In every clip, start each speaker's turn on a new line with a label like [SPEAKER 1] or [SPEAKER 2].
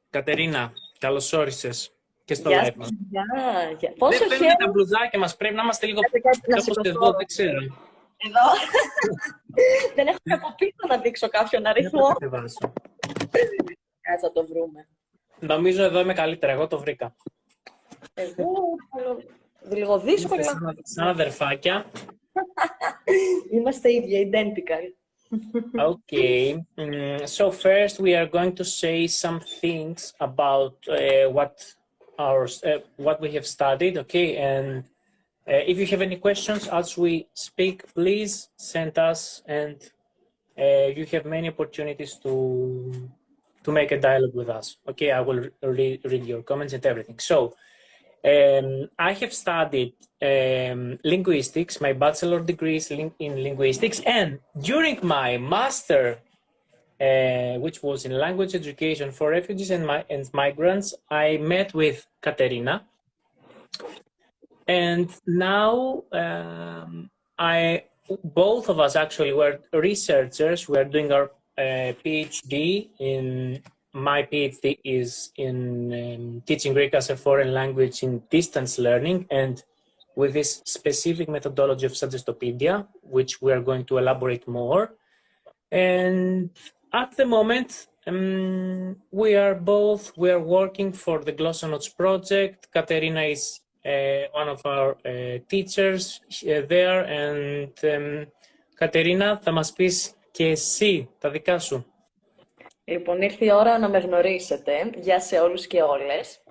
[SPEAKER 1] Κατερίνα, καλώς όρισες και στο
[SPEAKER 2] Γεια
[SPEAKER 1] live
[SPEAKER 2] σας.
[SPEAKER 1] μας.
[SPEAKER 2] Πόσο
[SPEAKER 1] Δεν φαίνονται
[SPEAKER 2] χαίρομαι.
[SPEAKER 1] τα μπλουζάκια μας, πρέπει να είμαστε λίγο
[SPEAKER 2] Να
[SPEAKER 1] κάπως
[SPEAKER 2] σηκωθώ.
[SPEAKER 1] εδώ, δεν ξέρω.
[SPEAKER 2] Εδώ. Δεν έχω από πίσω να δείξω κάποιον
[SPEAKER 1] Δεν
[SPEAKER 2] αριθμό.
[SPEAKER 1] το κατεβάσω.
[SPEAKER 2] Κάτσε να το βρούμε.
[SPEAKER 1] Νομίζω εδώ είμαι καλύτερα, εγώ το βρήκα.
[SPEAKER 2] Εγώ λίγο δύσκολα.
[SPEAKER 1] Σαν αδερφάκια.
[SPEAKER 2] Είμαστε ίδια, identical.
[SPEAKER 1] Okay. So first we are going to say some things about what we have studied, okay? And if you have any questions as we speak, please send us, and you have many opportunities to make a dialogue with us. Okay, I will read your comments and everything. So I have studied linguistics. My bachelor degree is in linguistics, and during my master, which was in language education for refugees and migrants, I met with Katerina. And now both of us actually were researchers. We are doing our PhD in. My PhD is in teaching Greek as a foreign language in distance learning, and with this specific methodology of suggestopedia, which we are going to elaborate more. And at the moment, we are working for the Glossonauts project. Katerina is one of our teachers there, and Katerina, θα μας πεις και εσύ τα δικά σου.
[SPEAKER 2] Λοιπόν, ήρθε η ώρα να με γνωρίσετε. Γεια σε όλους και όλες.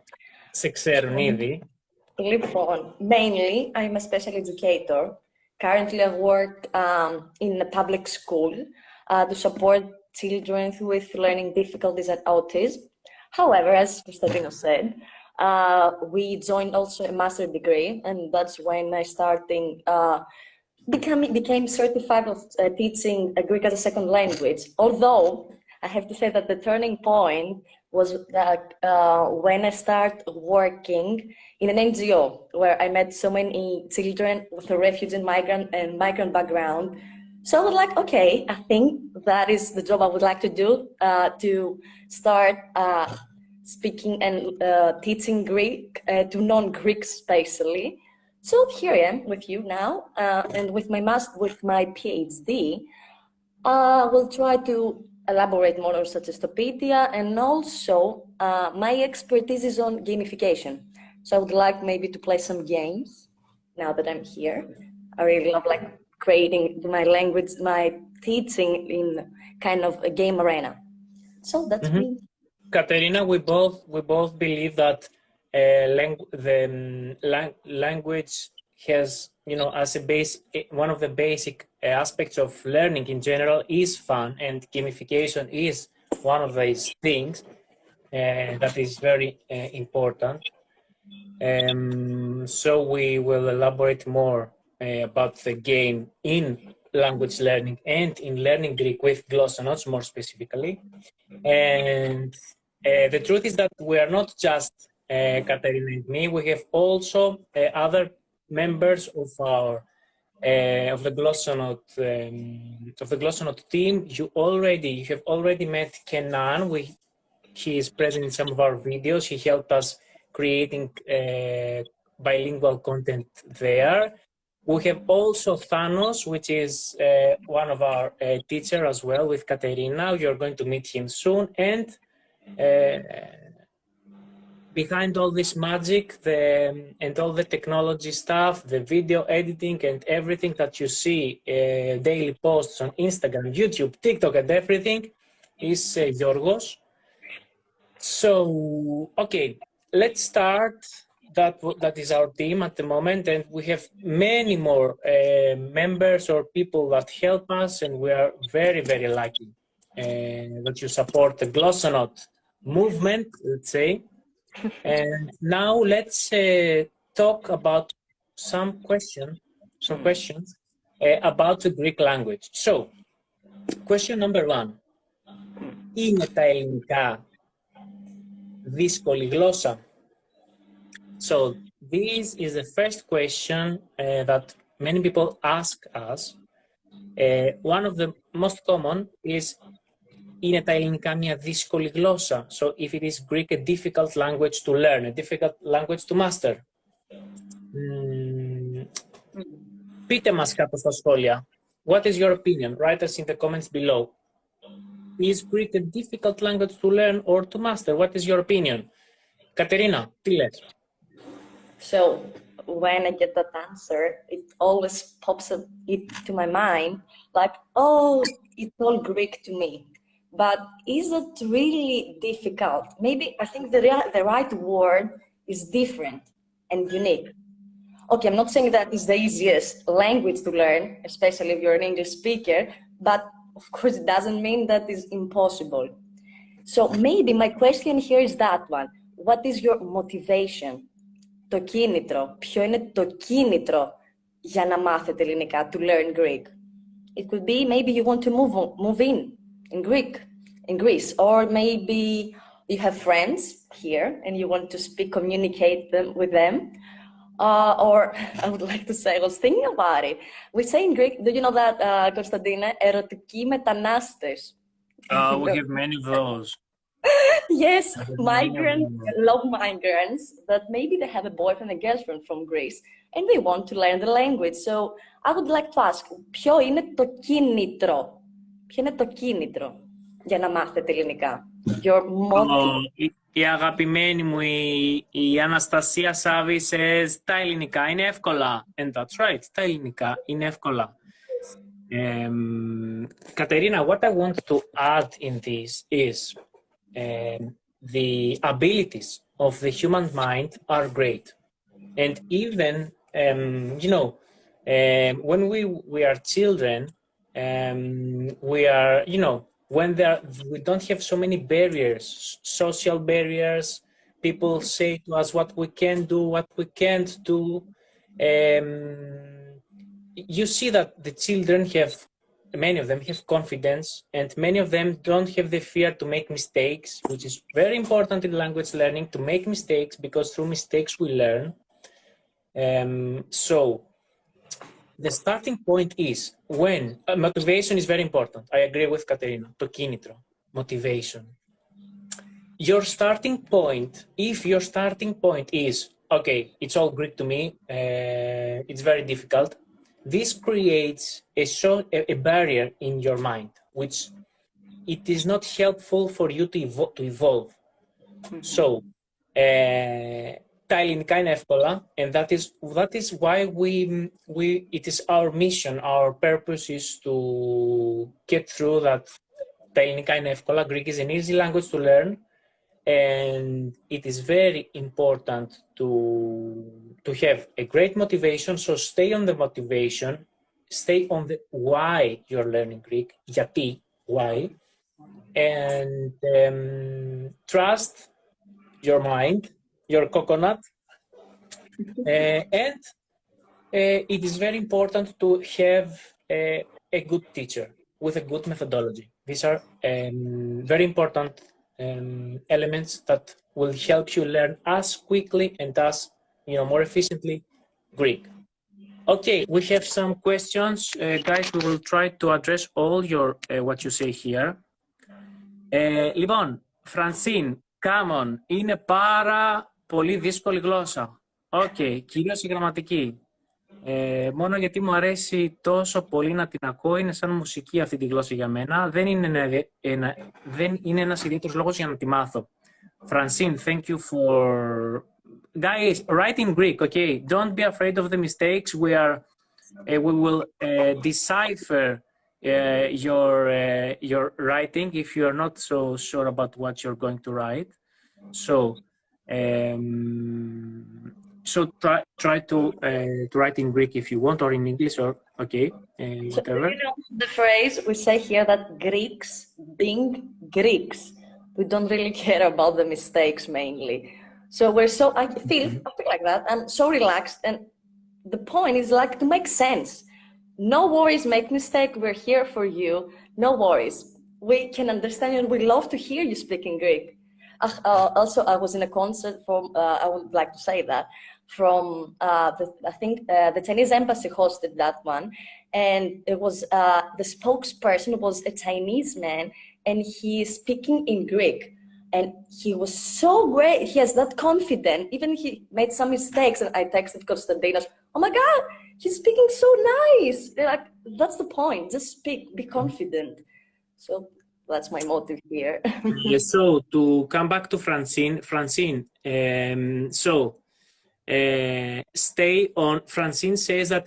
[SPEAKER 1] Σε ξέρουν ήδη.
[SPEAKER 2] Λοιπόν, mainly, I'm a special educator. Currently, I work in a public school to support children with learning difficulties and autism. However, as Konstantinos said, we joined also a master degree, and that's when I became certified of teaching Greek as a second language. Although I have to say that the turning point was that when I started working in an NGO where I met so many children with a refugee and migrant background. So I was like, okay, I think that is the job I would like to do, to start speaking and teaching Greek to non-Greeks especially. So here I am with you now, and with my PhD, we'll try to elaborate more on suggestopedia, and also my expertise is on gamification. So I would like maybe to play some games now that I'm here. I really love creating my language, my teaching in kind of a game arena. So that's me.
[SPEAKER 1] Katerina, we both believe that language has, as a base, one of the basic aspects of learning in general is fun, and gamification is one of these things that is very important. So we will elaborate more about the game in language learning and in learning Greek with Glossonauts more specifically. And the truth is that we are not just Katerina and me. We have also other members of the Glossonaut team. You have already met Kenan. He is present in some of our videos. He helped us creating bilingual content there. We have also Thanos, which is one of our teacher as well with Katerina. You're going to meet him soon. And behind all this magic and all the technology stuff, the video editing and everything that you see, daily posts on Instagram, YouTube, TikTok and everything is Yorgos. So, okay, let's start. That is our team at the moment, and we have many more members or people that help us, and we are very, very lucky that you support the Glossonaut movement, let's say. And now let's talk about some questions about the Greek language. So, question number 1. Είναι τα ελληνικά δύσκολη γλώσσα? So this is the first question that many people ask us. One of the most common is, είναι τα ελληνικά μια δύσκολη γλώσσα? So if it is Greek a difficult language to learn, a difficult language to master? Πείτε μας κάτω στα σχόλια. What is your opinion? Write us in the comments below. Is Greek a difficult language to learn or to master? What is your opinion? Katerina, τι λες?
[SPEAKER 2] So when I get that answer, it always pops up into my mind like, oh, it's all Greek to me. But is it really difficult? Maybe I think the right word is different and unique. Okay, I'm not saying that it's the easiest language to learn, especially if you're an English speaker, but of course it doesn't mean that it's impossible. So maybe my question here is that one. What is your motivation? Το κίνητρο. Ποιο είναι το κίνητρο για να μάθετε ελληνικά, to learn Greek? It could be maybe you want to move in Greece, or maybe you have friends here and you want to communicate with them. Or I would like to say, I was thinking about it. We say in Greek, do you know that, Konstantinos, ερωτικοί μετανάστες?
[SPEAKER 1] We have many of those.
[SPEAKER 2] Yes, migrants, love migrants, that maybe they have a boyfriend and girlfriend from Greece and they want to learn the language. So I would like to ask, ποιο είναι το κίνητρο? Ποιο είναι το κίνητρο για να μάθετε ελληνικά? Your motive.
[SPEAKER 1] Η αγαπημένη μου, η Αναστασία Σάβη, says, τα ελληνικά είναι εύκολα. And that's right, τα ελληνικά είναι εύκολα. Katerina, what I want to add in this is the abilities of the human mind are great. And even, when we are children, we are, when we don't have so many barriers, social barriers, people say to us what we can do, what we can't do. You see that the children many of them have confidence, and many of them don't have the fear to make mistakes, which is very important in language learning, to make mistakes, because through mistakes we learn. So the starting point is when motivation is very important. I agree with Katerina. Το κίνητρο, motivation. Your starting point, if your starting point is, okay, it's all Greek to me, it's very difficult, this creates a barrier in your mind, which it is not helpful for you to evolve. So, τα ελληνικά είναι εύκολα, and that is why it is our mission, our purpose is to get through that. Τα ελληνικά είναι εύκολα. Greek is an easy language to learn, and it is very important to have a great motivation. So stay on the motivation, stay on the why you're learning Greek, γιατί, why, and trust your mind, your coconut, and it is very important to have a good teacher with a good methodology. These are very important elements that will help you learn as quickly and as more efficiently Greek. Okay, we have some questions, guys. We will try to address all your what you say here. Λοιπόν, Francine, come on, είναι πάρα πολύ δύσκολη γλώσσα. Okay, κυρίως η γραμματική. Μόνο γιατί μου αρέσει τόσο πολύ να την ακούω, είναι σαν μουσική αυτή τη γλώσσα για μένα. Δεν είναι ένας ιδιαίτερος λόγος για να τη μάθω. Francine, thank you for... Guys, write in Greek, okay? Don't be afraid of the mistakes. We will decipher your writing if you are not so sure about what you're going to write. So try to write in Greek if you want, or in English, or okay, whatever.
[SPEAKER 2] So, the phrase we say here that Greeks being Greeks, we don't really care about the mistakes mainly. So I feel like that. I'm so relaxed, and the point is like to make sense. No worries, make mistake. We're here for you. No worries. We can understand you, and we love to hear you speaking Greek. Also, I was in a concert from. I would like to say that. From I think the Chinese embassy hosted that one, and it was the spokesperson was a Chinese man, and he's speaking in Greek. And he was so great. He has that confidence. Even he made some mistakes, and I texted Konstantinos, "Oh my God, he's speaking so nice." They're like, "That's the point. Just speak. Be confident." So that's my motive here.
[SPEAKER 1] So to come back to Francine, stay on. Francine says that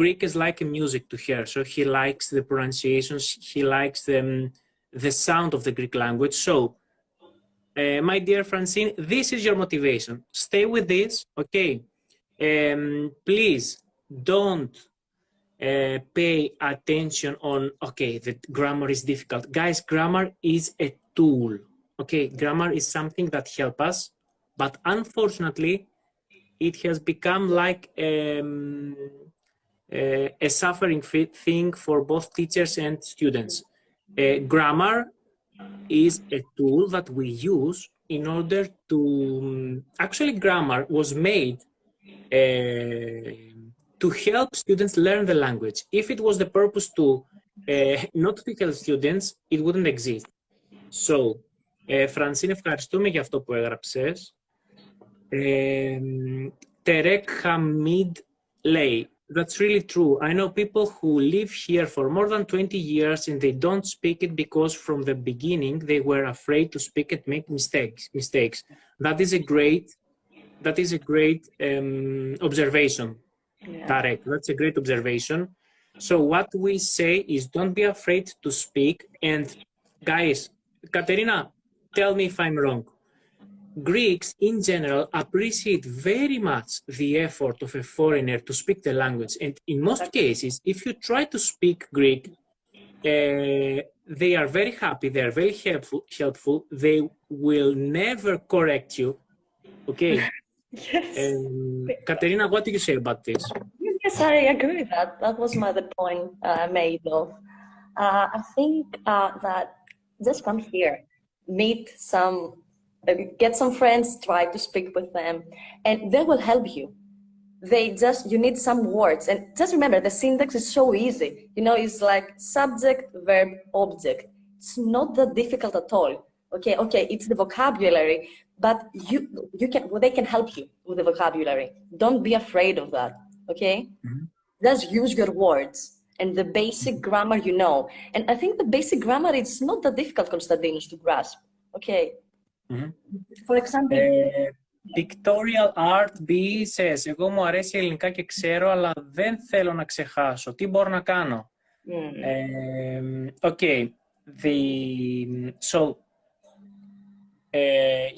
[SPEAKER 1] Greek is like a music to her. So he likes the pronunciations. He likes the sound of the Greek language. So, my dear Francine, this is your motivation. Stay with this, okay? Please don't pay attention on, okay, the grammar is difficult. Guys, grammar is a tool, okay? Grammar is something that helps us, but unfortunately, it has become like a suffering thing for both teachers and students. Grammar is a tool that we use in order to, actually grammar was made to help students learn the language. If it was the purpose to not to help students, it wouldn't exist. So, Francine, ευχαριστούμε για αυτό που έγραψες. Terek Hamid Lay. That's really true. I know people who live here for more than 20 years and they don't speak it because from the beginning they were afraid to speak it, make mistakes. That is a great observation, yeah. Tarek. That's a great observation. So what we say is don't be afraid to speak. And guys, Katerina, tell me if I'm wrong. Greeks in general appreciate very much the effort of a foreigner to speak the language. And in most cases, if you try to speak Greek, they are very happy, they are very helpful. They will never correct you. Okay.
[SPEAKER 2] Yes.
[SPEAKER 1] Katerina, what do you say about this?
[SPEAKER 2] Yes, I agree with that. That was the point I made of. I think that just come here, meet some, get some friends, try to speak with them, and they will help you. You need some words. And just remember, the syntax is so easy. You know, it's like subject, verb, object. It's not that difficult at all. Okay, it's the vocabulary, but they can help you with the vocabulary. Don't be afraid of that, okay? Mm-hmm. Just use your words and the basic grammar you know. And I think the basic grammar is not that difficult, Konstantinos, to grasp, okay? Mm-hmm. For example...
[SPEAKER 1] Pictorial Art B says, εγώ μου αρέσει ελληνικά και ξέρω, αλλά δεν θέλω να ξεχάσω. Τι μπορώ να κάνω? Okay, so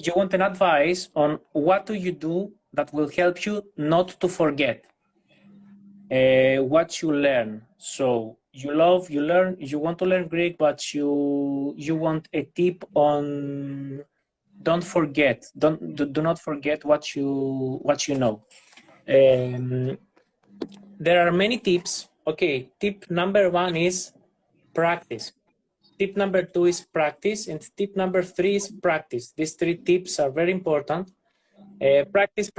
[SPEAKER 1] you want an advice on what do you do that will help you not to forget what you learn. So you learn, you want to learn Greek, but you want a tip on do not forget what you know. There are many tips. Okay, tip number 1 is practice. Tip number 2 is practice, and tip number 3 is practice. These 3 tips are very important. Practice.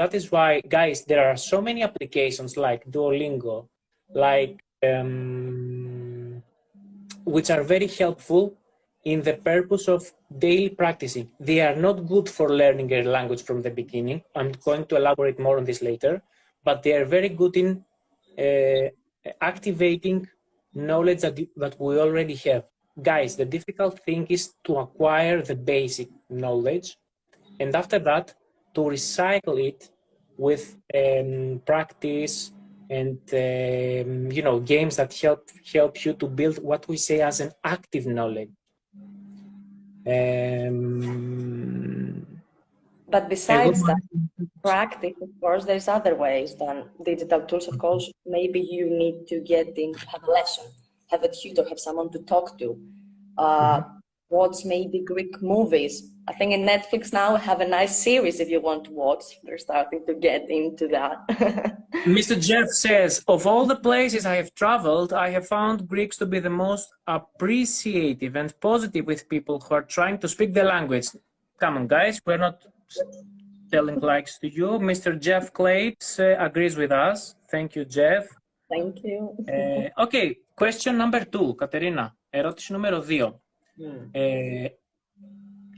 [SPEAKER 1] That is why, guys, there are so many applications like Duolingo, like which are very helpful in the purpose of daily practicing. They are not good for learning a language from the beginning. I'm going to elaborate more on this later, but they are very good in activating knowledge that we already have. Guys, the difficult thing is to acquire the basic knowledge, and after that, to recycle it with practice and games that help you to build what we say as an active knowledge.
[SPEAKER 2] But besides that, practice, of course, there's other ways than digital tools. Of course, maybe you need to have a lesson, have a tutor, have someone to talk to, watch maybe Greek movies. I think in Netflix now have a nice series if you want to watch. They're starting to get into that.
[SPEAKER 1] Mr. Jeff says, of all the places I have traveled, I have found Greeks to be the most appreciative and positive with people who are trying to speak the language. Come on, guys, we're not telling likes to you. Mr. Jeff Clates agrees with us. Thank you, Jeff.
[SPEAKER 2] Thank you.
[SPEAKER 1] Okay, Question number 2, Katerina. Ερώτηση νούμερο 2.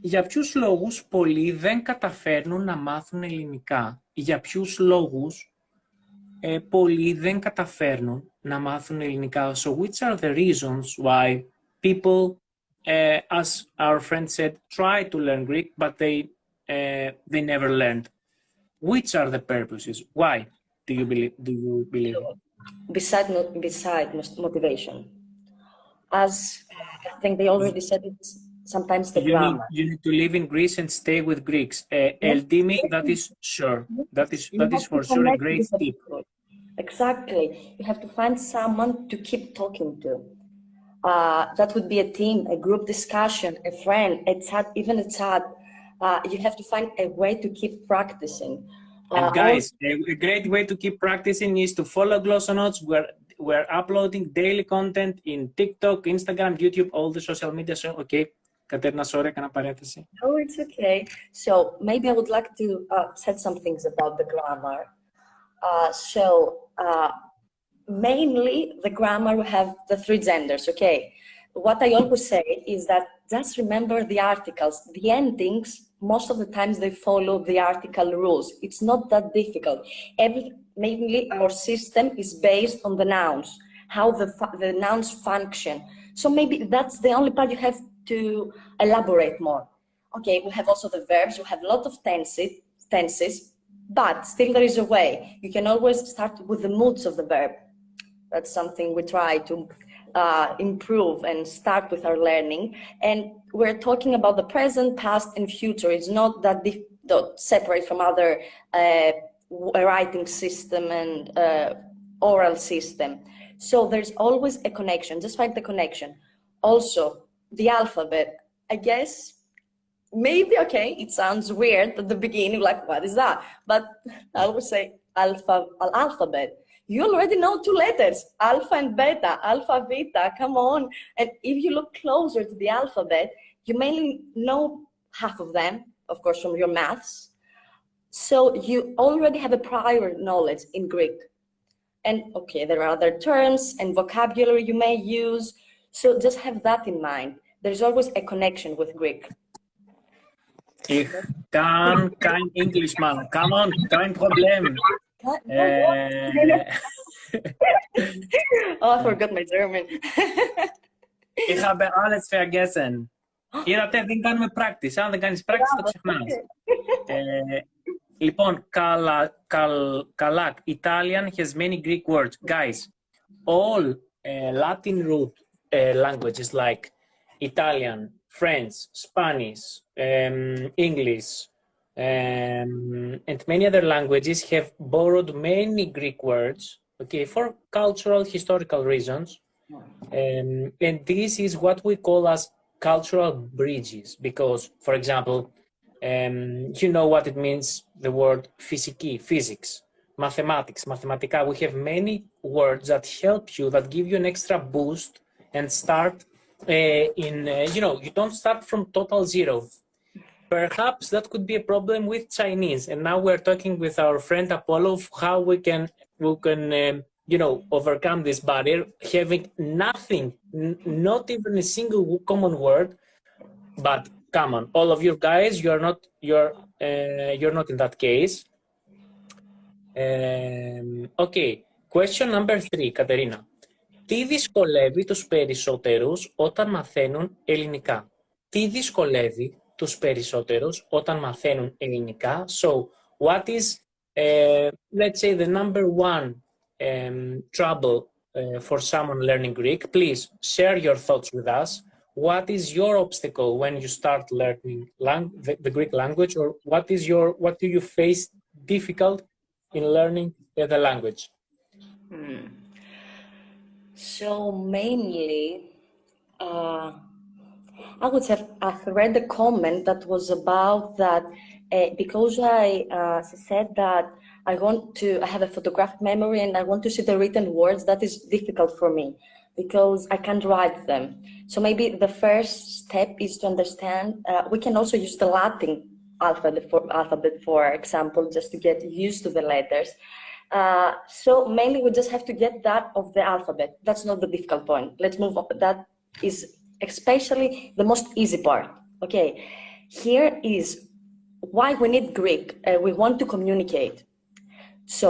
[SPEAKER 1] Για ποιους λόγους πολλοί δεν καταφέρνουν να μάθουν ελληνικά? Για ποιους λόγους πολλοί δεν καταφέρνουν να μάθουν ελληνικά? So which are the reasons why people, as our friend said, try to learn Greek, but they never learned? Which are the purposes? Why do you believe?
[SPEAKER 2] Besides motivation, as I think they already said, it's sometimes the grammar.
[SPEAKER 1] You need to live in Greece and stay with Greeks. Eldimi, that is sure. That is for sure a great tip.
[SPEAKER 2] Exactly. You have to find someone to keep talking to. That would be a team, a group discussion, a friend, a chat, even a chat. You have to find a way to keep practicing.
[SPEAKER 1] And guys, a great way to keep practicing is to follow Glossonauts. We're uploading daily content in TikTok, Instagram, YouTube, all the social media. So, okay, Katerina, sorry, έκανα παρένθεση.
[SPEAKER 2] Oh, it's okay. So maybe I would like to say some things about the grammar. Mainly the grammar will have the 3 genders, okay? What I always say is that just remember the articles. The endings, most of the times they follow the article rules. It's not that difficult. Mainly our system is based on the nouns, how the nouns function. So maybe that's the only part you have to elaborate more. Okay, we have also the verbs, we have a lot of tenses, but still there is a way. You can always start with the moods of the verb. That's something we try to improve and start with our learning. And we're talking about the present, past, and future. It's not that separate from other writing system and oral system. So there's always a connection. Just find the connection. Also, the alphabet. I guess maybe, okay, it sounds weird at the beginning, like, what is that? But I always say alphabet. You already know 2 letters, alpha and beta, alpha, beta, come on. And if you look closer to the alphabet, you mainly know half of them, of course, from your maths. So you already have a prior knowledge in Greek. And okay, there are other terms and vocabulary you may use. So just have that in mind. There's always a connection with Greek.
[SPEAKER 1] Kein Englishman. Come on, kein Problem.
[SPEAKER 2] Oh, I forgot my German.
[SPEAKER 1] Ich habe alles vergessen. Είδατε, δεν κάνουμε practice. Αν δεν κάνεις practice, το ξεχνάς. Λοιπόν, Kalak, Italian has many Greek words. Guys, all Latin root languages like Italian, French, Spanish, English, and many other languages have borrowed many Greek words, okay, for cultural, historical reasons. And this is what we call as cultural bridges, because, for example, you know what it means, the word physiki, physics, mathematics, mathematica. We have many words that help you, that give you an extra boost and start you know, you don't start from total zero. Perhaps that could be a problem with Chinese. And now we're talking with our friend Apollo of how we can you know, overcome this barrier, having nothing, not even a single common word. But come on, all of you guys, you're not in that case. Okay, question number 3, Katerina. Τι δυσκολεύει τους περισσότερους όταν μαθαίνουν ελληνικά? Τι δυσκολεύει τους περισσότερους όταν μαθαίνουν ελληνικά? So, what is, let's say, the number 1 trouble for someone learning Greek? Please share your thoughts with us. What is your obstacle when you start learning the Greek language, or what do you face difficult in learning the language?
[SPEAKER 2] So mainly, I would have read a comment that was about that because I said that I have a photographic memory and I want to see the written words. That is difficult for me because I can't write them. So maybe the first step is to understand. We can also use the Latin alphabet, for example, just to get used to the letters. So mainly we just have to get that of the alphabet. That's not the difficult point. Let's move on. That is especially the most easy part. Okay, here is why we need Greek. We want to communicate. So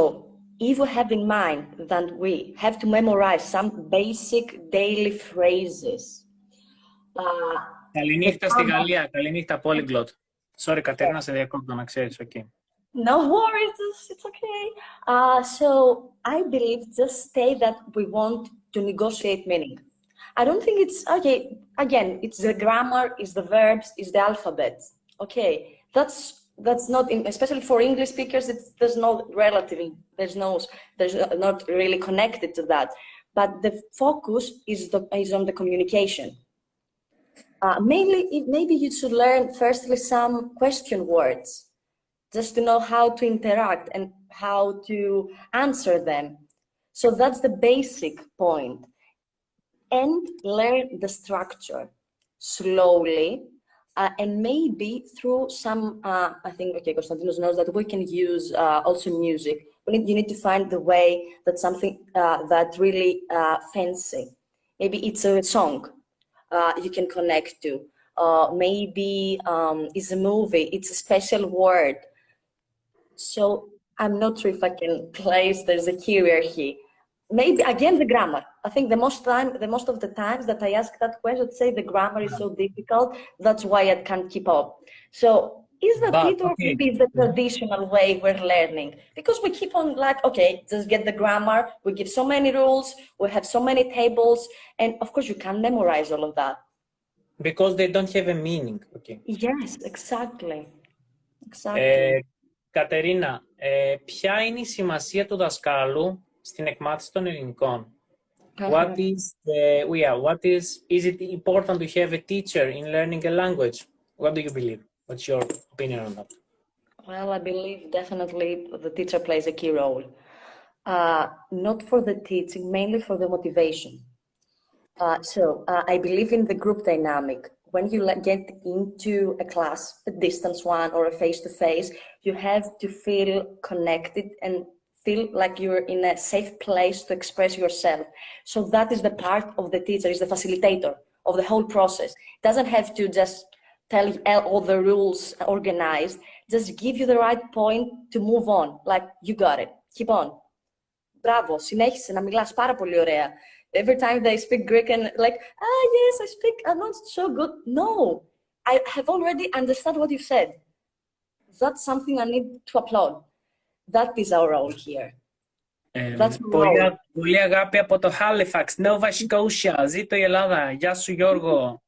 [SPEAKER 2] if we have in mind that we have to memorize some basic daily phrases.
[SPEAKER 1] Καληνύχτα στη Γαλλία, καληνύχτα polyglot. Sorry, Katerina, σε διακόπτω να ξέρεις, okay.
[SPEAKER 2] No worries, it's okay. So I believe just say that we want to negotiate meaning. I don't think it's, okay, again, it's the grammar, it's the verbs, it's the alphabet. Okay, that's not, especially for English speakers, there's no relative, there's not really connected to that. But the focus is on the communication. Mainly, maybe you should learn firstly some question words, just to know how to interact and how to answer them. So that's the basic point. And learn the structure slowly, and maybe through some, I think, okay, Konstantinos knows that we can use also music. You need to find the way that something that really fancy. Maybe it's a song you can connect to. Maybe it's a movie, it's a special word. So I'm not sure if I can place there's a hierarchy. Maybe again the grammar. I think the most of the times that I ask that question, say the grammar is so difficult. That's why I can't keep up. So is that it, or maybe it's the traditional way we're learning? Because we keep on like, okay, just get the grammar. We give so many rules. We have so many tables, and of course you can't memorize all of that.
[SPEAKER 1] Because they don't have a meaning. Okay.
[SPEAKER 2] Yes, exactly. Exactly.
[SPEAKER 1] Κατερίνα, ποια είναι η σημασία του δασκάλου στην εκμάθηση των ελληνικών? Is it important to have a teacher in learning a language? What do you believe? What's your opinion on that?
[SPEAKER 2] Well, I believe definitely the teacher plays a key role. Not for the teaching, mainly for the motivation. I believe in the group dynamic. When you get into a class, a distance one or a face-to-face, you have to feel connected and feel like you're in a safe place to express yourself. So that is the part of the teacher, is the facilitator of the whole process. Doesn't have to just tell you all the rules organized, just give you the right point to move on. Like, you got it, keep on. Μπράβο, συνέχισε να μιλάς πάρα πολύ ωραία. Every time they speak Greek and like, yes, I speak, I'm not so good. No, I have already understood what you said. That's something I need to applaud. That is our role here. That's
[SPEAKER 1] Πολύ αγάπη από το Halifax, Nova Scotia. Ζήτω η Ελλάδα. Γεια σου Γιώργο,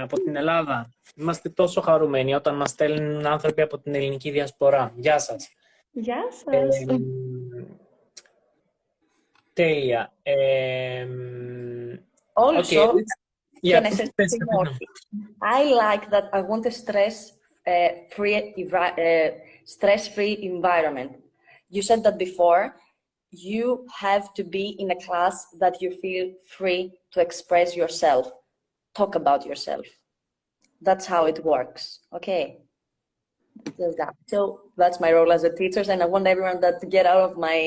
[SPEAKER 1] από την Ελλάδα. Είμαστε τόσο χαρούμενοι όταν μας στέλνουν άνθρωποι από την ελληνική διασπορά. Γεια σας.
[SPEAKER 2] Γεια σας.
[SPEAKER 1] Τέλεια.
[SPEAKER 2] Also,
[SPEAKER 1] okay,
[SPEAKER 2] can I say something more? I like that I want a stress-free environment. You said that before. You have to be in a class that you feel free to express yourself, talk about yourself. That's how it works. Okay. So that's my role as a teacher, and I want everyone to get out of my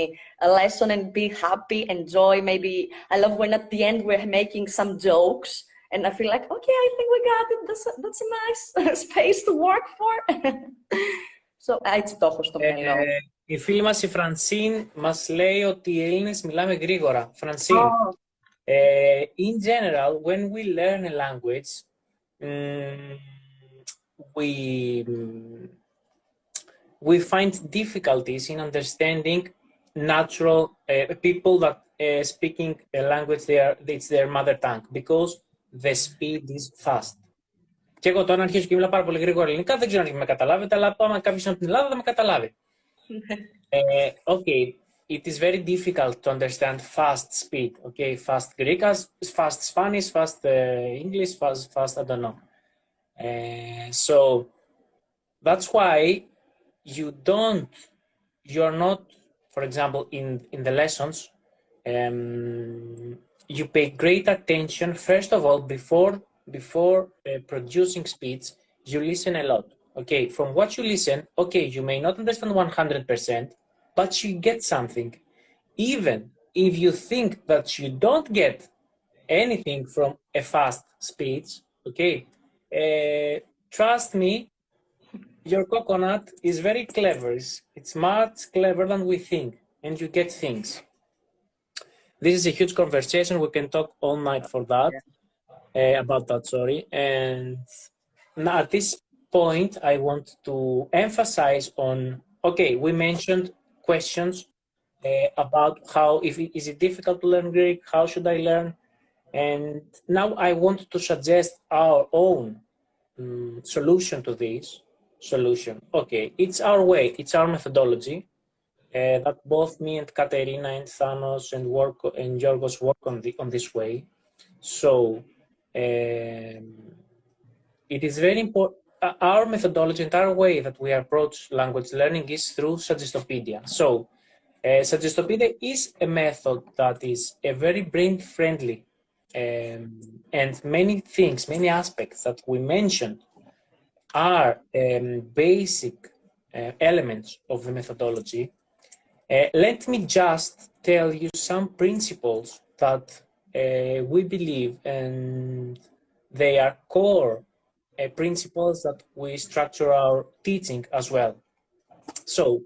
[SPEAKER 2] lesson and be happy, enjoy. Maybe I love when at the end we're making some jokes and I feel like, okay, I think we got it. That's a nice space to work for. So έτσι το έχω στο μυαλό.
[SPEAKER 1] Η φίλη μας η Φρανσίν μας λέει ότι οι Έλληνες μιλάμε γρήγορα. Φρανσίν, in general, when we learn a language, we find difficulties in understanding natural people that speaking a language it's their mother tongue, because the speed is fast. Και εγώ τώρα αρχίζω και μιλάω πάρα πολύ γρήγορα ελληνικά, δεν ξέρω αν με καταλάβετε, αλλά άμα κάποιος από την Ελλάδα θα με καταλάβει. Okay, it is very difficult to understand fast speed. Okay, fast Greek, fast Spanish, fast English, fast I don't know. So that's why you're not, for example, in the lessons, you pay great attention first of all before producing speech. You listen a lot. Okay, from what you listen, okay, you may not understand 100%, but you get something. even if you think that you don't get anything from a fast speech, okay, trust me, your coconut is very clever. It's much clever than we think, and you get things. This is a huge conversation. We can talk all night for that, about that, sorry. And now at this point, I want to emphasize on, okay, we mentioned questions about how, if it, is it difficult to learn Greek, how should I learn? And now I want to suggest our own solution to this solution. Okay, it's our way, it's our methodology that both me and Katerina and Thanos and Yorgos work on this way. So it is very important. Our methodology and our way that we approach language learning is through Suggestopedia. So Suggestopedia is a method that is a very brain-friendly, and many things, many aspects that we mentioned are basic elements of the methodology. Let me just tell you some principles that we believe, and they are core principles that we structure our teaching as well. So,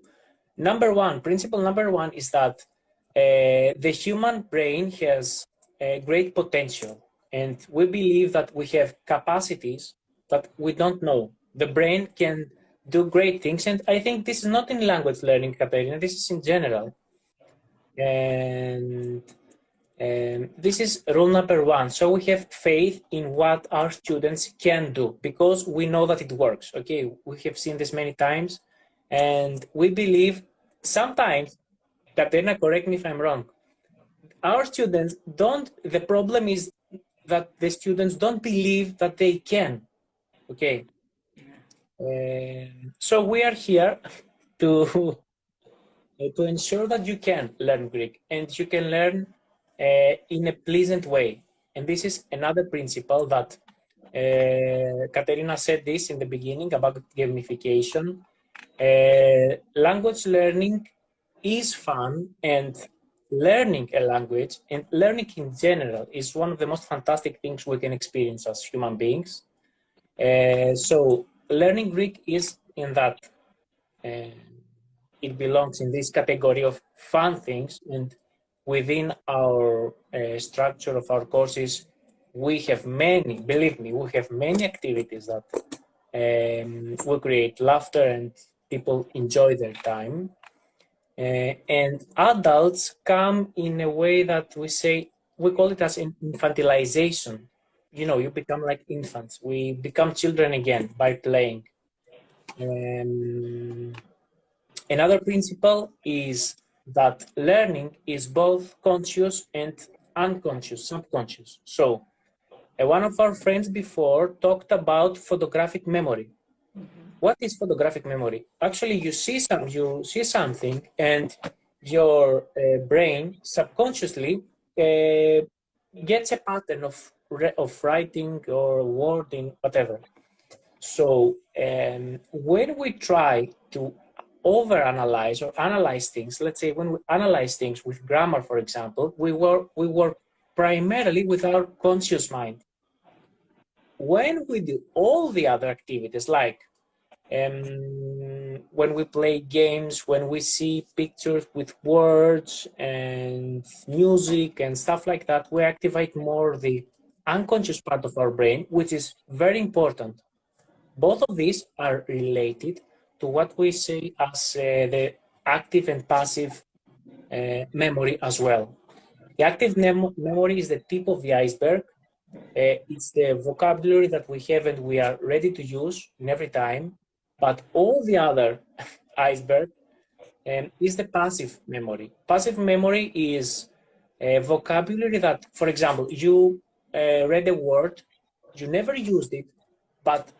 [SPEAKER 1] principle number one is that the human brain has a great potential, and we believe that we have capacities that we don't know. The brain can do great things, and I think this is not in language learning, Katerina, this is in general. And this is rule number one. So we have faith in what our students can do because we know that it works. Okay, we have seen this many times, and we believe sometimes, Katerina, correct me if I'm wrong, our students don't, the problem is that the students don't believe that they can. Okay, so we are here to ensure that you can learn Greek and you can learn in a pleasant way. And this is another principle that Katerina said this in the beginning about gamification. Language learning is fun, and learning a language and learning in general is one of the most fantastic things we can experience as human beings. So learning Greek is in that. It belongs in this category of fun things, and within our structure of our courses, we have many, believe me, we have many activities that will create laughter and people enjoy their time. And adults come in a way that we say, we call it as infantilization. You know, you become like infants. We become children again by playing. Another principle is that learning is both conscious and unconscious, subconscious. So one of our friends before talked about photographic memory. What is photographic memory? Actually, you see something, and your brain subconsciously gets a pattern of writing or wording, whatever. So when we try to overanalyze or analyze things, let's say when we analyze things with grammar, for example, we work primarily with our conscious mind. When we do all the other activities, like when we play games, when we see pictures with words and music and stuff like that, we activate more the unconscious part of our brain, which is very important. Both of these are related to what we say as the active and passive memory as well. The active memory is the tip of the iceberg. It's the vocabulary that we have and we are ready to use in every time. But all the other iceberg is the passive memory. Passive memory is a vocabulary that, for example, you read a word, you never used it, but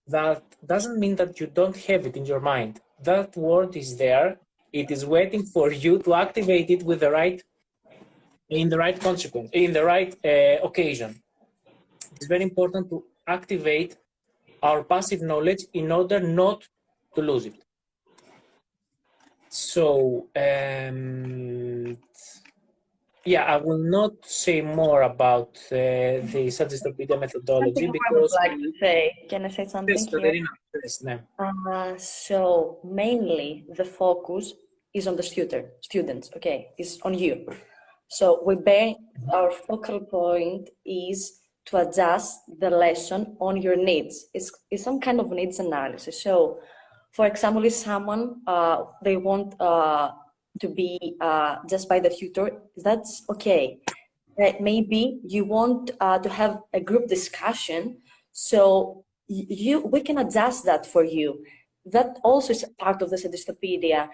[SPEAKER 1] that doesn't mean that you don't have it in your mind. That word is there. It is waiting for you to activate it with in the right consequence, in the right occasion. It's very important to activate our passive knowledge in order not to lose it. So, yeah, I will not say more about the Statistopedia methodology
[SPEAKER 2] Something I would
[SPEAKER 1] because
[SPEAKER 2] like to say. Can I say something
[SPEAKER 1] yes,
[SPEAKER 2] here?
[SPEAKER 1] Katerina, yes, no.
[SPEAKER 2] So mainly the focus is on the students, okay, is on you. So our focal point is to adjust the lesson on your needs. It's some kind of needs analysis. So, for example, if someone they want to be just by the tutor, that's okay. Maybe you want to have a group discussion, so we can adjust that for you. That also is part of the Statistopedia.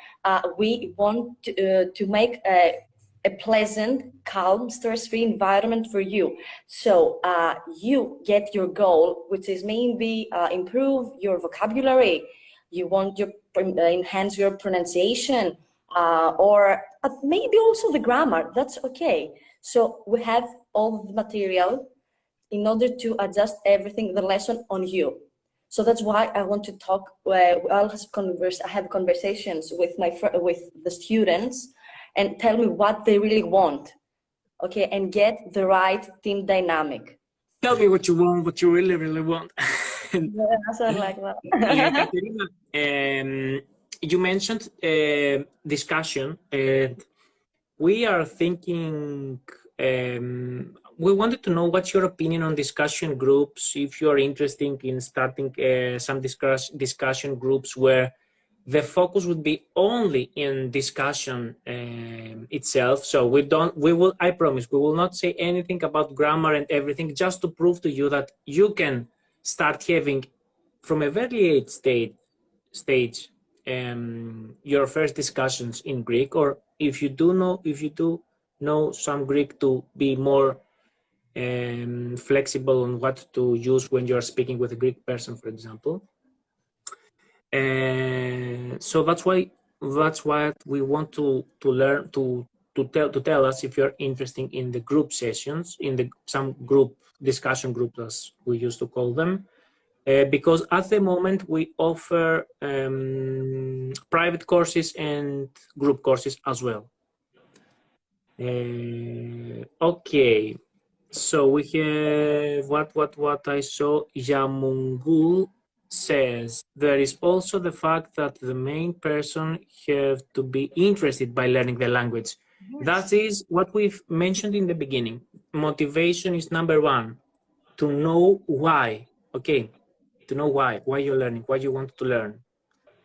[SPEAKER 2] We want to make a pleasant, calm, stress-free environment for you. So you get your goal, which is maybe improve your vocabulary. You want to enhance your pronunciation, or maybe also the grammar. That's okay. So we have all the material in order to adjust everything, the lesson on you. So that's why I want to talk. I have conversations with with the students, and tell me what they really want, okay, and get the right team dynamic.
[SPEAKER 1] Tell me what you want, what you really, really want.
[SPEAKER 2] Yeah, so like that.
[SPEAKER 1] Katerina, you mentioned discussion, and we are thinking. We wanted to know what's your opinion on discussion groups. If you are interested in starting some discussion groups where the focus would be only in discussion itself. So I promise, we will not say anything about grammar and everything, just to prove to you that you can start having from a very late stage your first discussions in Greek, or if you do know some Greek, to be more flexible on what to use when you're speaking with a Greek person, for example. So that's what we want to learn to tell us if you're interested in the group sessions, in some group discussion groups, as we used to call them. Because at the moment we offer private courses and group courses as well. Okay, so we have what I saw. Yamungul says there is also the fact that the main person have to be interested by learning the language.
[SPEAKER 2] Yes.
[SPEAKER 1] That is what we've mentioned in the beginning. Motivation is number one. To know why. Okay, to know why you're learning, why you want to learn.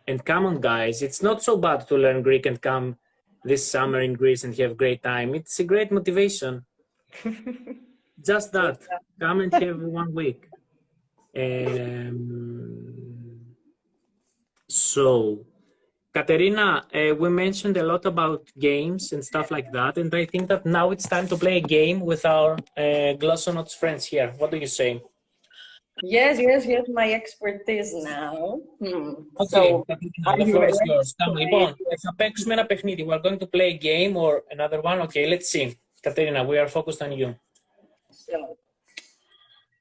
[SPEAKER 1] And come on, guys, it's not so bad to learn Greek and come this summer in Greece and have a great time. It's a great motivation. Just that. Come and have 1 week. So, Katerina, we mentioned a lot about games and stuff like that, and I think that now it's time to play a game with our Glossonauts friends here. What do you say?
[SPEAKER 2] Yes, my expertise now.
[SPEAKER 1] Okay,
[SPEAKER 2] So,
[SPEAKER 1] Katerina,
[SPEAKER 2] are
[SPEAKER 1] the
[SPEAKER 2] you
[SPEAKER 1] floor is
[SPEAKER 2] ready?
[SPEAKER 1] yours. Λοιπόν, θα παίξουμε ένα παιχνίδι. We're going to play a game or another one. Okay, let's see. Katerina, we are focused on you.
[SPEAKER 2] So,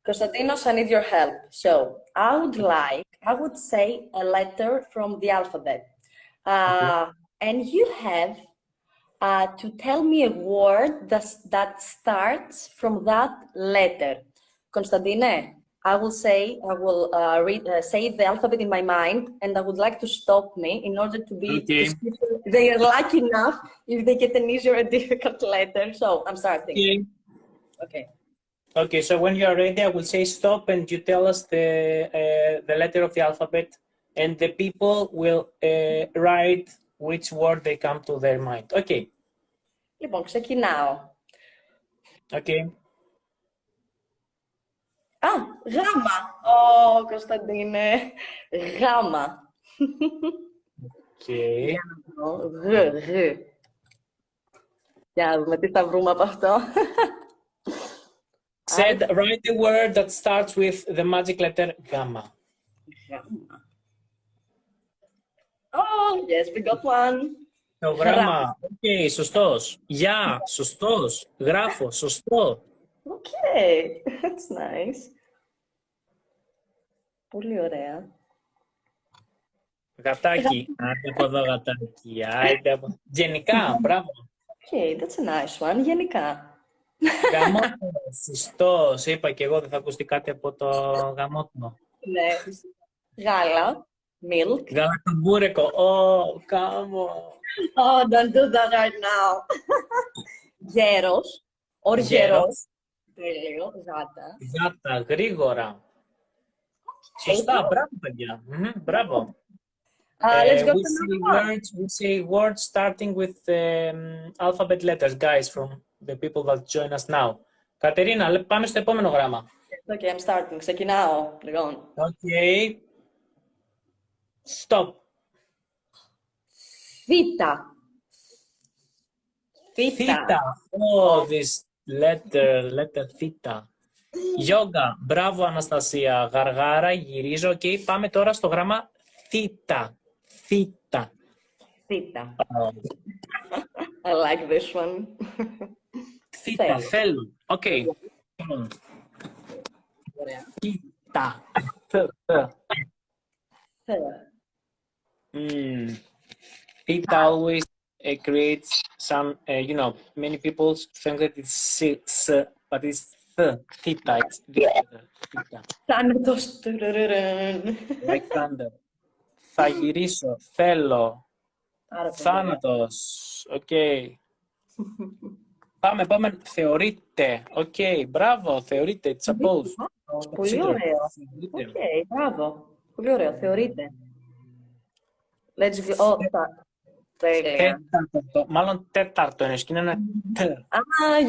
[SPEAKER 2] Konstantinos, I need your help. So, I would say a letter from the alphabet. And you have to tell me a word that starts from that letter. Konstantine, I will say the alphabet in my mind, and I would like to stop me in order to be.
[SPEAKER 1] Okay.
[SPEAKER 2] They are lucky enough if they get an easier or difficult letter. So I'm starting.
[SPEAKER 1] Okay.
[SPEAKER 2] Okay.
[SPEAKER 1] Okay. So when you are ready, I will say stop, and you tell us the letter of the alphabet, and the people will write which word they come to their mind. Okay.
[SPEAKER 2] Λοιπόν, ξεκινάω.
[SPEAKER 1] Okay.
[SPEAKER 2] Γάμα. Κωνσταντίνε. Γάμα.
[SPEAKER 1] Okay.
[SPEAKER 2] Γ. Για να δούμε τι θα βρούμε από αυτό.
[SPEAKER 1] Said, write the word that starts with the magic letter gamma.
[SPEAKER 2] Oh, yes, we got one.
[SPEAKER 1] Το γράμμα. Okay, σωστός. Γεια, σωστός. Γράφω, σωστό.
[SPEAKER 2] Okay, that's nice. Πολύ ωραία.
[SPEAKER 1] Γατάκι. Άντε από εδώ, γατάκι. Άντε από... Γενικά, μπράβο.
[SPEAKER 2] Okay, that's a nice one. Γενικά.
[SPEAKER 1] Γαμότο, συστός. Είπα και εγώ δεν θα ακουστεί κάτι από το γαμότο.
[SPEAKER 2] Ναι. Γάλα. Milk.
[SPEAKER 1] Γαλακτομπούρεκο. Ω, κάμω.
[SPEAKER 2] Oh, don't do that right now. Γέρος. Οργερός. Τέλειο. Γάτα.
[SPEAKER 1] Γάτα, γρήγορα. Σωστά, μπράβο, παιδιά. Μπράβο.
[SPEAKER 2] Let's go
[SPEAKER 1] We
[SPEAKER 2] to
[SPEAKER 1] say
[SPEAKER 2] another one.
[SPEAKER 1] words. We say words starting with alphabet letters, guys, from the people that join us now. Κατερίνα, πάμε στο επόμενο γράμμα.
[SPEAKER 2] Okay, I'm starting. Ξεκινάω. Λοιπόν.
[SPEAKER 1] Okay. Stop.
[SPEAKER 2] Θήτα.
[SPEAKER 1] Theta. Oh, this letter theta. Yoga. Μπράβο, Αναστασία. Γαργάρα, γυρίζω. Okay, πάμε τώρα στο γράμμα theta. Theta.
[SPEAKER 2] Θήτα.
[SPEAKER 1] Oh.
[SPEAKER 2] I like this one.
[SPEAKER 1] Theta. Θέλω. Okay.
[SPEAKER 2] Ωραία.
[SPEAKER 1] Theta. Theta always creates some, many people think that it's s, but it's theta. It's theta.
[SPEAKER 2] Θάνατος.
[SPEAKER 1] Like thunder. Θα γυρίσω. Θέλω. Θάνατος. Οκ. Πάμε. Θεωρείται. Οκ. Μπράβο. Θεωρείται. It's supposed.
[SPEAKER 2] Πολύ ωραίο. Οκ, μπράβο. Πολύ ωραίο. Θεωρείται. Let's go. Τέλεια.
[SPEAKER 1] Τέταρτο. Μάλλον τέταρτο είναι. Είναι ένα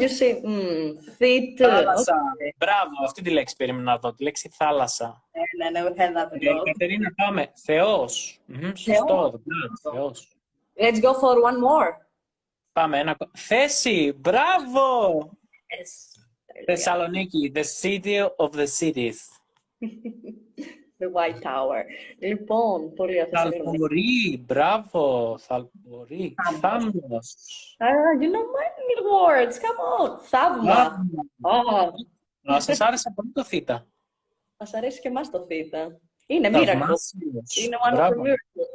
[SPEAKER 2] You see.
[SPEAKER 1] θάλασσα. Μπράβο. Αυτή τη λέξη περίμενα να δω. Τη λέξη θάλασσα.
[SPEAKER 2] Ναι, we had that ago.
[SPEAKER 1] Κατερίνα, πάμε. Θεός. Σωστό. Θεός.
[SPEAKER 2] Let's go for one more.
[SPEAKER 1] Πάμε. Θέση. Μπράβο.
[SPEAKER 2] Yes.
[SPEAKER 1] Θεσσαλονίκη. The city of the cities.
[SPEAKER 2] The White Tower. Λοιπόν, πολύ ωραία.
[SPEAKER 1] Θαλπορή. Μπράβο. Θαλπορή. Θάμνος.
[SPEAKER 2] You know many words. Come on. Θαύμα.
[SPEAKER 1] Σας άρεσε πολύ το θήτα.
[SPEAKER 2] Μας αρέσει και εμάς το θήτα. Είναι miracle. Είναι one of the miracles.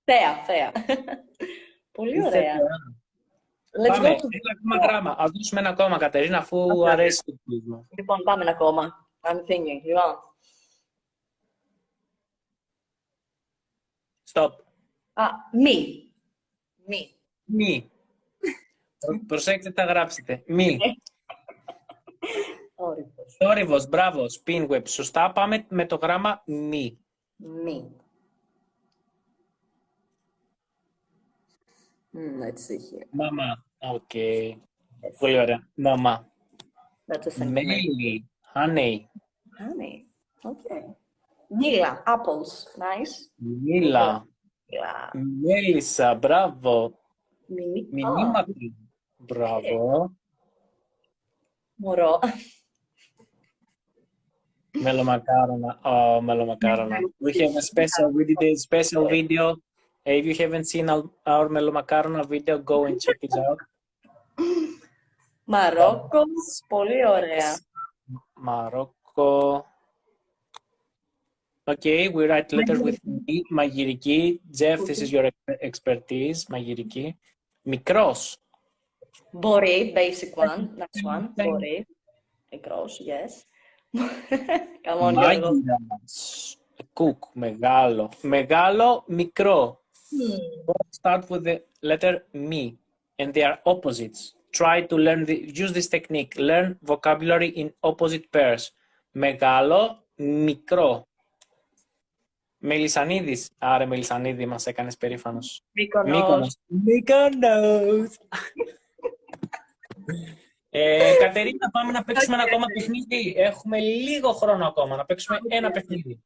[SPEAKER 2] Θέα. Πολύ ωραία.
[SPEAKER 1] Πάμε, ένα ακόμα γράμμα. Ας δώσουμε ένα ακόμα, Κατερίνα, αφού αρέσει το κλείσμα.
[SPEAKER 2] Λοιπόν, πάμε ένα ακόμα. I'm thinking. Λοιπόν.
[SPEAKER 1] Stop.
[SPEAKER 2] Μη.
[SPEAKER 1] Προσέξτε τα γράψετε. Μη.
[SPEAKER 2] Θόρυβος.
[SPEAKER 1] Θόρυβος, μπράβο. Spin web. Σωστά, πάμε με το γράμμα μη.
[SPEAKER 2] Μη. Let's see here.
[SPEAKER 1] Μαμά. Οκ. Πολύ ωραία. Μαμά.
[SPEAKER 2] Μέλι.
[SPEAKER 1] Honey.
[SPEAKER 2] Okay. Μήλα. Apples. Nice.
[SPEAKER 1] Μήλα. Μέλισσα. Μπράβο. Μηνύματα. Μπράβο.
[SPEAKER 2] Μωρό.
[SPEAKER 1] Μελομακάρονα. Oh, μελομακάρονα. We did a special video. If you haven't seen our μελομακάρονα video, go and check it out.
[SPEAKER 2] Μαρόκο. Πολύ ωραία.
[SPEAKER 1] Μαρόκο. Okay, we write letters with me. Μαγειρική. Jeff, this is your expertise. Μαγειρική. Μικρός.
[SPEAKER 2] Μπορεί, basic one. Next one. Μπορεί. Μικρός, yes. Come on, Γιώργο.
[SPEAKER 1] Cook, μεγάλο. Μεγάλο, μικρό. Start with the letter me, and they are opposites. Try to use this technique. Learn vocabulary in opposite pairs. Μεγάλο, μικρό. Μελισσανίδης. Άρα, Μελισσανίδη, μας έκανες περήφανος. Μύκονος. Κατερίνα, πάμε να παίξουμε ένα ακόμα παιχνίδι. Έχουμε λίγο χρόνο ακόμα να παίξουμε ένα παιχνίδι.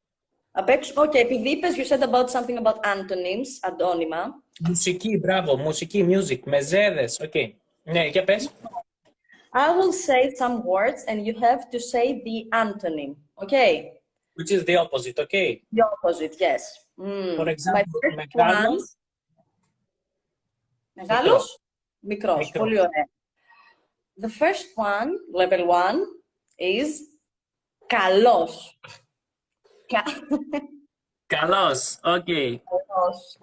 [SPEAKER 2] Okay, επειδή είπες, you said about something about antonyms, αντώνυμα.
[SPEAKER 1] Μουσική, μπράβο, μουσική, music, μεζέδες, Ναι, για πες.
[SPEAKER 2] I will say some words and you have to say the antonym, okay?
[SPEAKER 1] Which is the opposite, okay?
[SPEAKER 2] The opposite, yes.
[SPEAKER 1] For example, μεγάλος.
[SPEAKER 2] Μεγάλος, μικρός, πολύ ωραία. The first one, level 1, is καλός.
[SPEAKER 1] Καλός. Okay.
[SPEAKER 2] Καλός.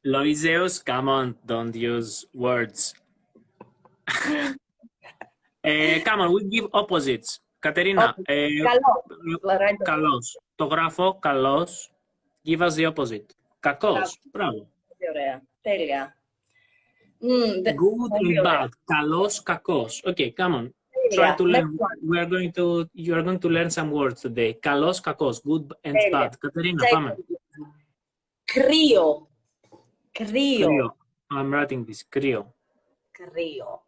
[SPEAKER 1] Loiseus, come on, don't use words. Come on, we give opposites. Κατερίνα,
[SPEAKER 2] Καλός.
[SPEAKER 1] καλός. Το γράφω, καλός. Give us the opposite. Κακός. Μπράβο.
[SPEAKER 2] Πολύ ωραία. Τέλεια.
[SPEAKER 1] Good and bad. Καλός, κακός. Okay, come on. Try to learn. You are going to learn some words today. Καλός, κακός. Good and bad. Κατερίνα, πάμε.
[SPEAKER 2] Κρύο. Κρύο.
[SPEAKER 1] I'm writing this. Κρύο.
[SPEAKER 2] Κρύο.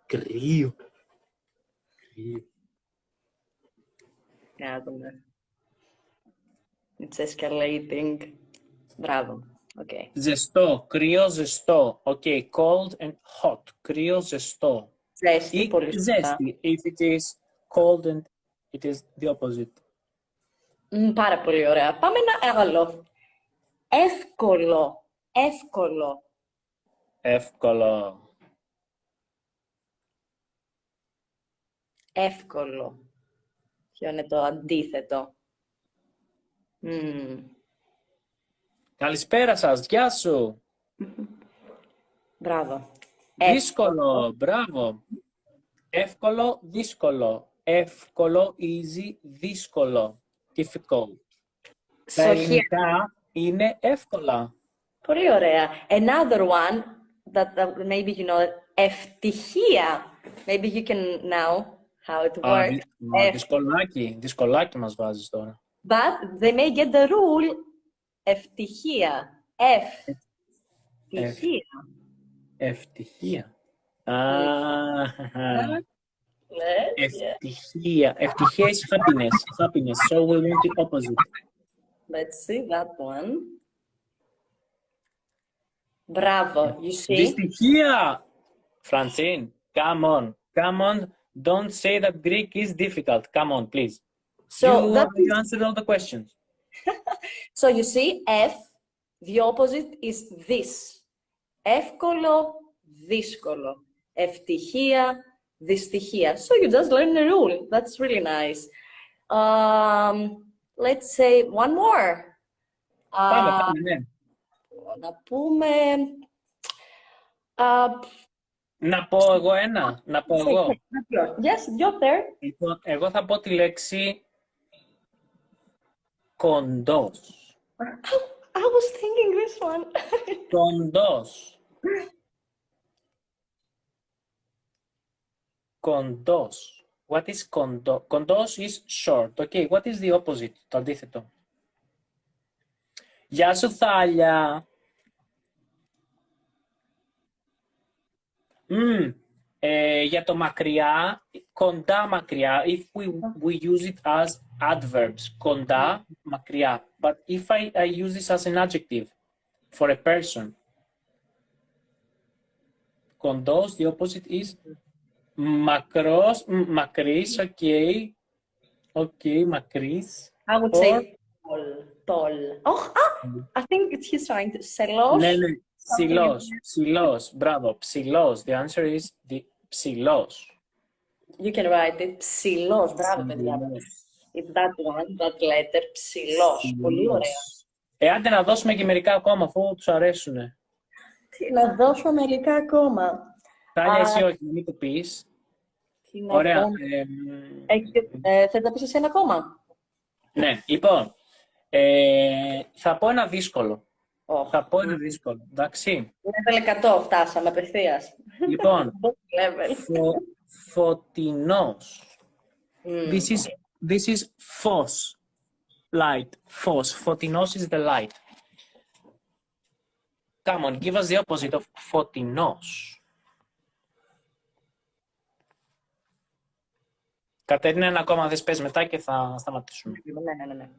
[SPEAKER 1] Κρύο.
[SPEAKER 2] Να δούμε. It's escalating. Μπράβο. Okay.
[SPEAKER 1] Ζεστό. Κρύο, ζεστό. Okay, cold and hot. Κρύο, ζεστό.
[SPEAKER 2] Ζέστη, πολύ σωστά.
[SPEAKER 1] Ζέστη. If it is cold and it is the opposite.
[SPEAKER 2] Πάρα πολύ ωραία. Πάμε ένα άλλο. Εύκολο. Εύκολο.
[SPEAKER 1] Εύκολο.
[SPEAKER 2] Εύκολο. Ποιο είναι το αντίθετο?
[SPEAKER 1] Καλησπέρα σας. Γεια σου.
[SPEAKER 2] Μπράβο.
[SPEAKER 1] Δύσκολο. Μπράβο. Εύκολο, δύσκολο. Εύκολο, easy, δύσκολο. Difficult. Τα ελληνικά είναι εύκολα.
[SPEAKER 2] Πολύ ωραία. Another one that maybe you know, ευτυχία. Maybe you can know how it works.
[SPEAKER 1] Δυσκολάκι μας βάζεις τώρα.
[SPEAKER 2] But they may get the rule. Ευτυχία. Ευτυχία.
[SPEAKER 1] Ευτυχία.
[SPEAKER 2] Ευτυχία.
[SPEAKER 1] Ευτυχία is happiness. Happiness. So we want the opposite.
[SPEAKER 2] Let's see that one. Bravo. You see?
[SPEAKER 1] Δυστυχία. Francine, come on. Come on. Don't say that Greek is difficult. Come on, please.
[SPEAKER 2] So
[SPEAKER 1] you answered all the questions.
[SPEAKER 2] So you see, F, the opposite is this. Εύκολο, δύσκολο. Ευτυχία, δυστυχία. So you just learn the rule. That's really nice. Let's say one more.
[SPEAKER 1] Πάμε, ναι.
[SPEAKER 2] Να πούμε...
[SPEAKER 1] Να πω εγώ ένα. Να πω εγώ.
[SPEAKER 2] Yes, your turn.
[SPEAKER 1] Λοιπόν, εγώ θα πω τη λέξη κοντός.
[SPEAKER 2] I was thinking this one.
[SPEAKER 1] Κοντός. Κοντός. What is κοντό? Κοντός is short. Okay, what is the opposite? Το αντίθετο. Γεια σου, Θάλια. Για το μακριά, κοντά μακριά, if we use it as adverbs, κοντά μακριά. But if I use this as an adjective for a person, κοντός, the opposite is μακρός, μακρύς, okay. Okay, μακρύς.
[SPEAKER 2] I would say tall. Oh, I think he's trying to σελός.
[SPEAKER 1] Ναι, ναι. Ψηλός, ψηλός, μπράβο, ψηλός. The answer is the ψηλός.
[SPEAKER 2] You can write it ψηλός, μπράβο παιδιά. It's that one, that letter, ψηλός. Πολύ ωραία.
[SPEAKER 1] Άντε να δώσουμε και μερικά ακόμα, αφού τους αρέσουνε.
[SPEAKER 2] Να δώσουμε μερικά ακόμα.
[SPEAKER 1] Τάλια, εσύ όχι, μην το πεις. Ωραία.
[SPEAKER 2] Θες να πεις εσύ ένα ακόμα?
[SPEAKER 1] Ναι, λοιπόν, θα πω ένα δύσκολο. Θα πω ένα δύσκολο, εντάξει.
[SPEAKER 2] Level 100 φτάσαμε απευθείας.
[SPEAKER 1] Λοιπόν, φωτεινός. This is φως. Light, φως. Φωτεινός is the light. Come on, give us the opposite of φωτεινός. Κατερίνα, ένα ακόμα δες πες μετά και θα σταματήσουμε.
[SPEAKER 2] Ναι.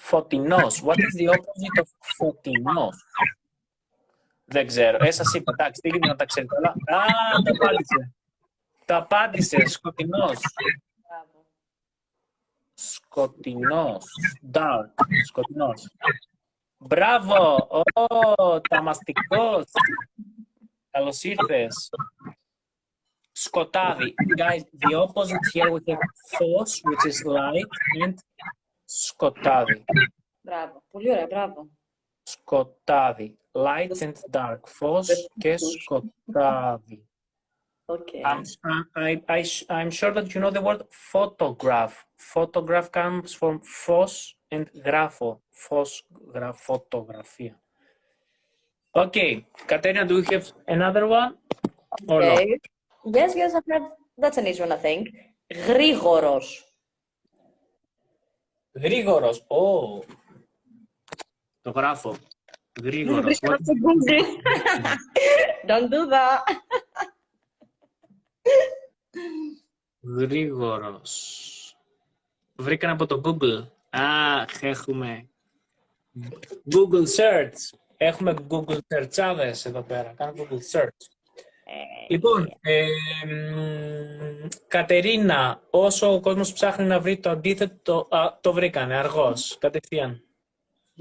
[SPEAKER 1] Φωτεινός. What is the opposite of φωτεινός? Δεν ξέρω. Σας είπα, εντάξει, τι να τα ξέρετε όλα. Το απάντησε. Το απάντησε. Σκοτεινός. Σκοτεινός. Dark. Σκοτεινός. Μπράβο! Ταμαστικός. Καλώς ήρθες. Σκοτάδι. Guys, the opposite here we have φως, which is light, and σκοτάδι.
[SPEAKER 2] Μπράβο. Πολύ ωραία, μπράβο.
[SPEAKER 1] Σκοτάδι. Light and dark. Φως και σκοτάδι.
[SPEAKER 2] Okay.
[SPEAKER 1] I'm sure that you know the word photograph. Photograph comes from φως and γράφω. Φως, φωτογραφία. Okay, Katerina, do you have another one? Or no?
[SPEAKER 2] Okay. Yes, I have. That's an easy one, I think. Γρήγορος.
[SPEAKER 1] Γρήγορος. Oh. Το γράφω. Γρήγορος.
[SPEAKER 2] Βρίσκω στο Google. Don't do that.
[SPEAKER 1] Γρήγορος. Βρήκαν από το Google. Έχουμε Google Search. Έχουμε Google Searchάδες εδώ πέρα. Κάνω Google Search. Λοιπόν, Κατερίνα, όσο ο κόσμος ψάχνει να βρει το αντίθετο, το βρήκανε αργώς, κατευθείαν.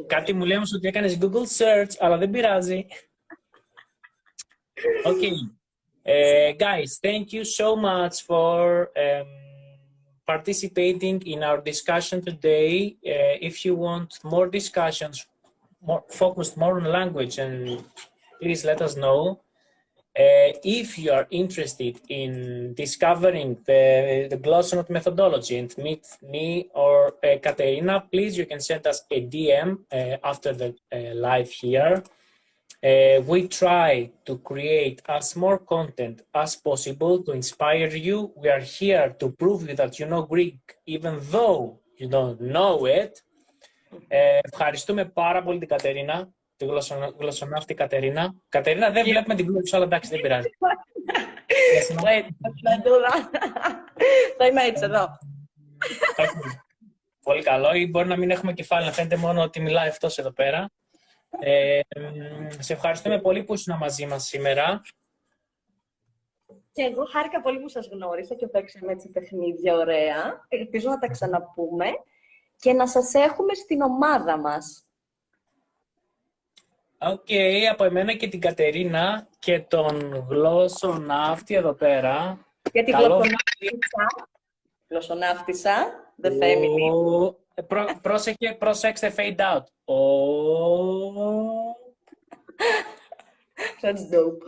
[SPEAKER 1] Κάτι μου λέει όμως ότι έκανες Google Search, αλλά δεν πειράζει. Okay. Guys, thank you so much for participating in our discussion today. If you want more discussions, focused more on language, and please let us know. If you are interested in discovering the Glossonaut methodology and meet me or Katerina, please, you can send us a DM after the live here. We try to create as more content as possible to inspire you. We are here to prove you that you know Greek, even though you don't know it. Ευχαριστούμε πάρα πολύ την Κατερίνα, τη γλωσσοναύτη Κατερίνα. Κατερίνα, δεν βλέπουμε την γλώσσα, αλλά εντάξει, δεν πειράζει.
[SPEAKER 2] Wait, let's do that. Θα είμαι έτσι εδώ.
[SPEAKER 1] Πολύ καλό, ή μπορεί να μην έχουμε κεφάλι, να φαίνεται μόνο ότι μιλάει αυτός εδώ πέρα. Σε ευχαριστούμε πολύ που ήσουν μαζί μας σήμερα.
[SPEAKER 2] Και εγώ χάρηκα πολύ που σας γνώρισα και παίξαμε έτσι παιχνίδια ωραία. Ελπίζω να τα ξαναπούμε και να σας έχουμε στην ομάδα μας.
[SPEAKER 1] Οκ, από εμένα και την Κατερίνα και τον γλωσσοναύτη εδώ πέρα.
[SPEAKER 2] Και την γλωσσοναύτισσα, the family.
[SPEAKER 1] Πρόσεξε fade out.
[SPEAKER 2] That's dope.